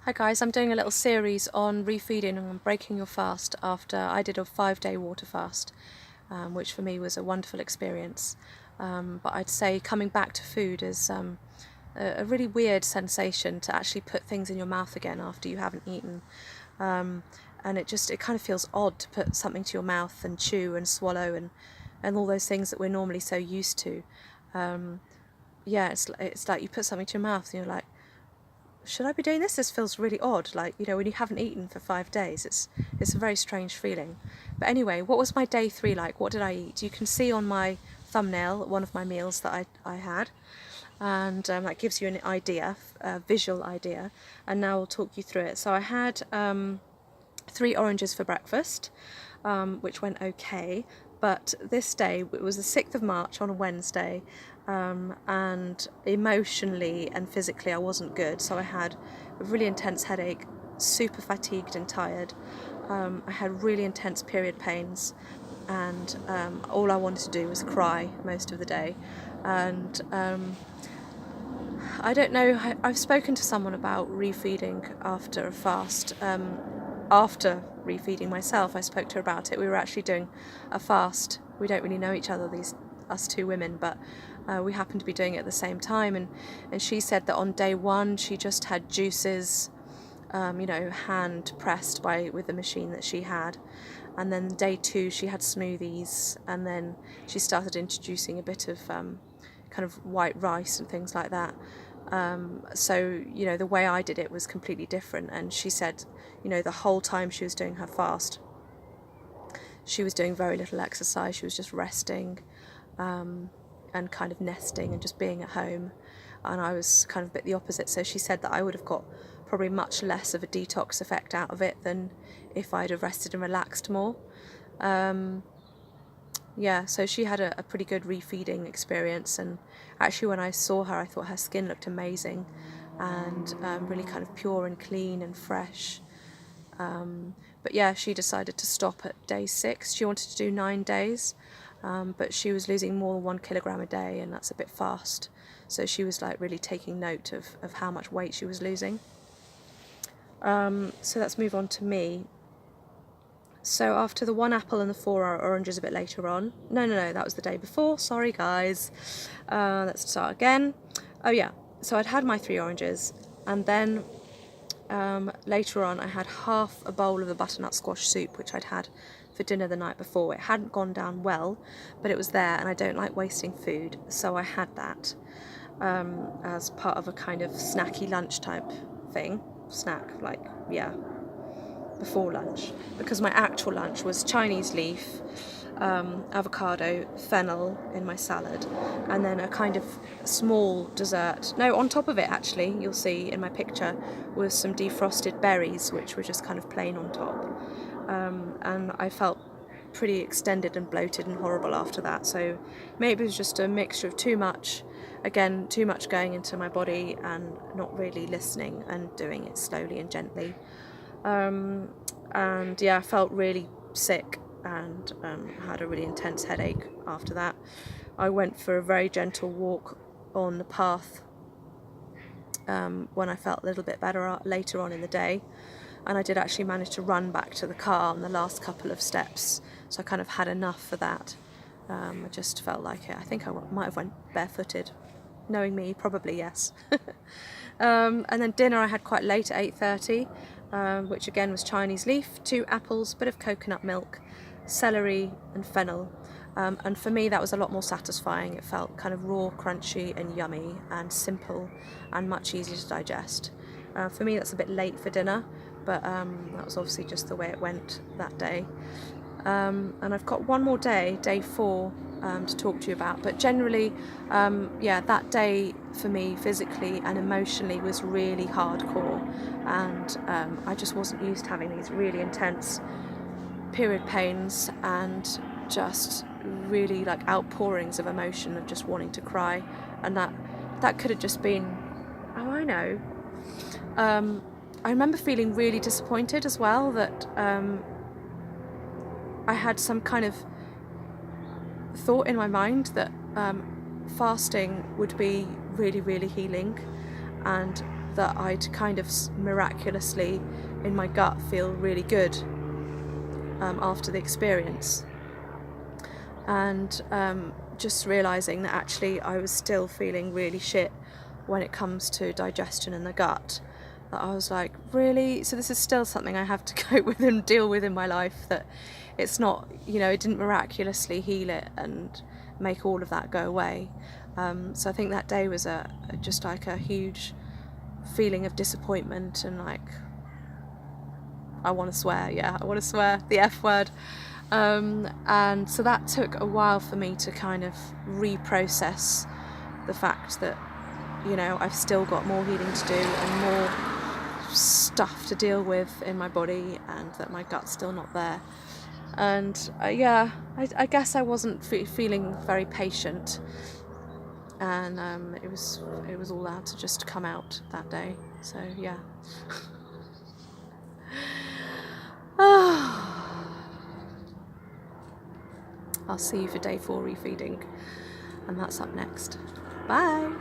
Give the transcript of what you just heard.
Hi guys, I'm doing a little series on refeeding and breaking your fast after I did a 5-day water fast, which for me was a wonderful experience. But I'd say coming back to food is a really weird sensation to actually put things in your mouth again after you haven't eaten. And it kind of feels odd to put something to your mouth and chew and swallow and all those things that we're normally so used to. Yeah, it's like you put something to your mouth and you're like, should I be doing this? This feels really odd. Like, you know, when you haven't eaten for 5 days, it's a very strange feeling. But anyway, what was my day 3 like? What did I eat? You can see on my thumbnail one of my meals that I had, and that gives you an idea, a visual idea. And now I'll talk you through it. So I had 3 oranges for breakfast, which went okay. But this day, it was the 6th of March on a Wednesday, and emotionally and physically I wasn't good. So I had a really intense headache, super fatigued and tired. I had really intense period pains, and all I wanted to do was cry most of the day. And I don't know, I've spoken to someone about refeeding after a fast. After refeeding myself, I spoke to her about it. We were actually doing a fast. We don't really know each other, us two women, but we happened to be doing it at the same time. And she said that on day 1 she just had juices, you know, hand pressed with the machine that she had. And then day 2 she had smoothies, and then she started introducing a bit of kind of white rice and things like that. So, you know, the way I did it was completely different. And she said, you know, the whole time she was doing her fast, she was doing very little exercise. She was just resting and kind of nesting and just being at home. And I was kind of a bit the opposite. So she said that I would have got probably much less of a detox effect out of it than if I'd have rested and relaxed more. Yeah, so she had a pretty good refeeding experience, and actually when I saw her I thought her skin looked amazing and really kind of pure and clean and fresh. But yeah, she decided to stop at day 6. She wanted to do 9 days, but she was losing more than 1 kilogram a day, and that's a bit fast. So she was like really taking note of how much weight she was losing. So let's move on to me. So after the 1 apple and the 4 oranges a bit later on, no, that was the day before, sorry guys. Let's start again. Oh yeah, so I'd had my 3 oranges, and then later on I had half a bowl of the butternut squash soup, which I'd had for dinner the night before. It hadn't gone down well, but it was there, and I don't like wasting food, so I had that as part of a kind of snacky lunch type thing. Snack, like, yeah, before lunch, because my actual lunch was Chinese leaf, avocado, fennel in my salad, and then a kind of small dessert. No, on top of it, actually, you'll see in my picture, was some defrosted berries, which were just kind of plain on top. And I felt pretty extended and bloated and horrible after that. So maybe it was just a mixture of too much going into my body and not really listening and doing it slowly and gently. And yeah, I felt really sick and had a really intense headache after that. I went for a very gentle walk on the path when I felt a little bit better later on in the day, and I did actually manage to run back to the car on the last couple of steps, so I kind of had enough for that. I just felt like it. I think I might have went barefooted. Knowing me, probably yes. And then dinner I had quite late at 8:30, which again was Chinese leaf, 2 apples, bit of coconut milk, celery and fennel. And for me that was a lot more satisfying. It felt kind of raw, crunchy and yummy and simple and much easier to digest. For me that's a bit late for dinner, but that was obviously just the way it went that day. And I've got one more day, day 4, to talk to you about, but generally, yeah, that day for me physically and emotionally was really hardcore, and I just wasn't used to having these really intense period pains and just really like outpourings of emotion of just wanting to cry, and that could have just been, oh I know, I remember feeling really disappointed as well that I had some kind of thought in my mind that fasting would be really, really healing, and that I'd kind of miraculously in my gut feel really good after the experience, and just realising that actually I was still feeling really shit when it comes to digestion in the gut. That I was like, really? So this is still something I have to cope with and deal with in my life, that it's not, you know, it didn't miraculously heal it and make all of that go away. So I think that day was just like a huge feeling of disappointment, and like, I want to swear, the F word. And so that took a while for me to kind of reprocess the fact that, you know, I've still got more healing to do and more stuff to deal with in my body, and that my gut's still not there. And I guess I wasn't feeling very patient, and it was all out to just come out that day. So yeah. I'll see you for day 4 refeeding, and that's up next. Bye.